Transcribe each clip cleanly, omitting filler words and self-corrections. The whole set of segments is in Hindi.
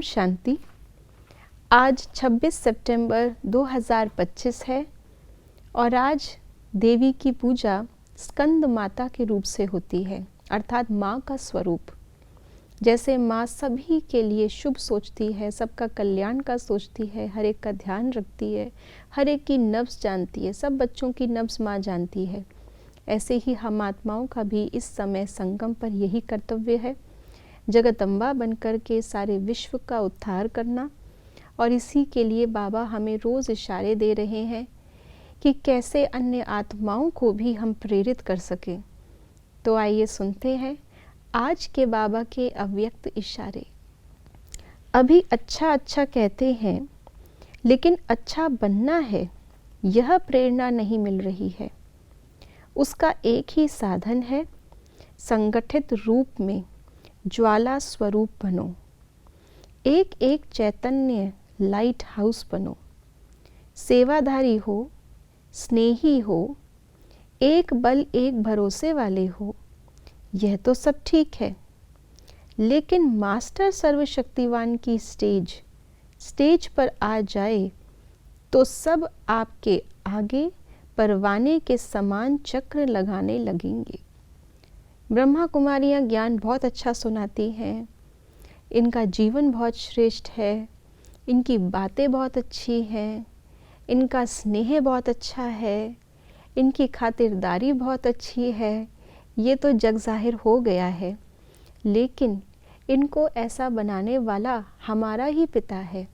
शांति। आज 26 सितंबर 2025 है और आज देवी की पूजा स्कंद माता के रूप से होती है, अर्थात माँ का स्वरूप। जैसे माँ सभी के लिए शुभ सोचती है, सबका कल्याण का सोचती है, हर एक का ध्यान रखती है, हर एक की नब्ज़ जानती है, सब बच्चों की नब्ज़ माँ जानती है। ऐसे ही हम आत्माओं का भी इस समय संगम पर यही कर्तव्य है, जगदम्बा बनकर के सारे विश्व का उद्धार करना। और इसी के लिए बाबा हमें रोज़ इशारे दे रहे हैं कि कैसे अन्य आत्माओं को भी हम प्रेरित कर सकें। तो आइए सुनते हैं आज के बाबा के अव्यक्त इशारे। अभी अच्छा अच्छा कहते हैं, लेकिन अच्छा बनना है यह प्रेरणा नहीं मिल रही है। उसका एक ही साधन है, संगठित रूप में ज्वाला स्वरूप बनो, एक एक चैतन्य लाइट हाउस बनो, सेवाधारी हो, स्नेही हो, एक बल एक भरोसे वाले हो। यह तो सब ठीक है, लेकिन मास्टर सर्वशक्तिवान की स्टेज पर आ जाए तो सब आपके आगे परवाने के समान चक्र लगाने लगेंगे। ब्रह्मा कुमारियाँ ज्ञान बहुत अच्छा सुनाती हैं, इनका जीवन बहुत श्रेष्ठ है, इनकी बातें बहुत अच्छी हैं, इनका स्नेह बहुत अच्छा है, इनकी खातिरदारी बहुत अच्छी है। ये तो जग जाहिर हो गया है, लेकिन इनको ऐसा बनाने वाला हमारा ही पिता है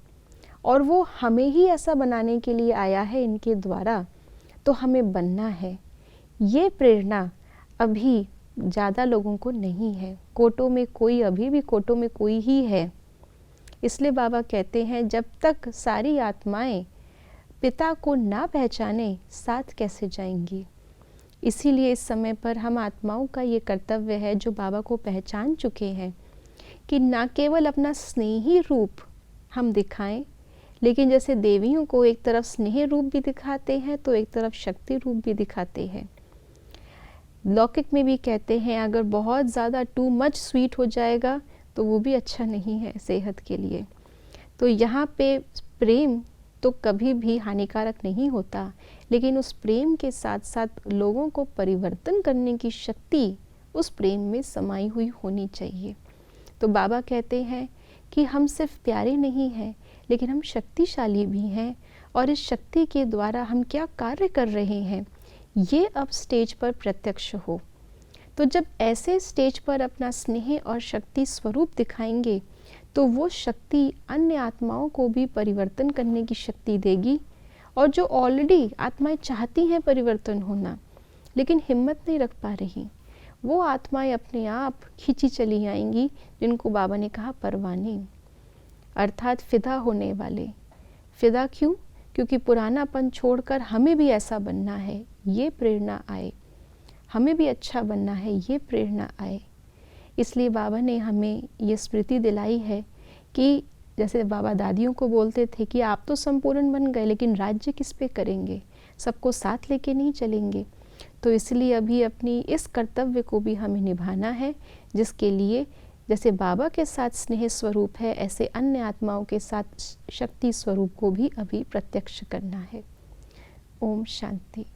और वो हमें ही ऐसा बनाने के लिए आया है इनके द्वारा, तो हमें बनना है। ये प्रेरणा अभी ज़्यादा लोगों को नहीं है। कोटों में कोई, अभी भी कोटों में कोई ही है। इसलिए बाबा कहते हैं जब तक सारी आत्माएं पिता को ना पहचाने साथ कैसे जाएंगी। इसीलिए इस समय पर हम आत्माओं का ये कर्तव्य है, जो बाबा को पहचान चुके हैं, कि ना केवल अपना स्नेही रूप हम दिखाएं, लेकिन जैसे देवियों को एक तरफ स्नेह रूप भी दिखाते हैं तो एक तरफ शक्ति रूप भी दिखाते हैं। लौकिक में भी कहते हैं अगर बहुत ज़्यादा टू मच स्वीट हो जाएगा तो वो भी अच्छा नहीं है सेहत के लिए। तो यहाँ पे प्रेम तो कभी भी हानिकारक नहीं होता, लेकिन उस प्रेम के साथ साथ लोगों को परिवर्तन करने की शक्ति उस प्रेम में समाई हुई होनी चाहिए। तो बाबा कहते हैं कि हम सिर्फ प्यारे नहीं हैं, लेकिन हम शक्तिशाली भी हैं, और इस शक्ति के द्वारा हम क्या कार्य कर रहे हैं ये अब स्टेज पर प्रत्यक्ष हो। तो जब ऐसे स्टेज पर अपना स्नेह और शक्ति स्वरूप दिखाएंगे तो वो शक्ति अन्य आत्माओं को भी परिवर्तन करने की शक्ति देगी। और जो ऑलरेडी आत्माएं चाहती हैं परिवर्तन होना, लेकिन हिम्मत नहीं रख पा रही, वो आत्माएं अपने आप खींची चली आएंगी, जिनको बाबा ने कहा परवाने, अर्थात फिदा होने वाले। फिदा क्यों? क्योंकि पुरानापन छोड़कर हमें भी ऐसा बनना है, ये प्रेरणा आए, हमें भी अच्छा बनना है, ये प्रेरणा आए। इसलिए बाबा ने हमें ये स्मृति दिलाई है कि जैसे बाबा दादियों को बोलते थे कि आप तो संपूर्ण बन गए, लेकिन राज्य किस पे करेंगे, सबको साथ लेके नहीं चलेंगे। तो इसलिए अभी अपनी इस कर्तव्य को भी हमें निभाना है, जिसके लिए जैसे बाबा के साथ स्नेह स्वरूप है, ऐसे अन्य आत्माओं के साथ शक्ति स्वरूप को भी अभी प्रत्यक्ष करना है। ओम शांति।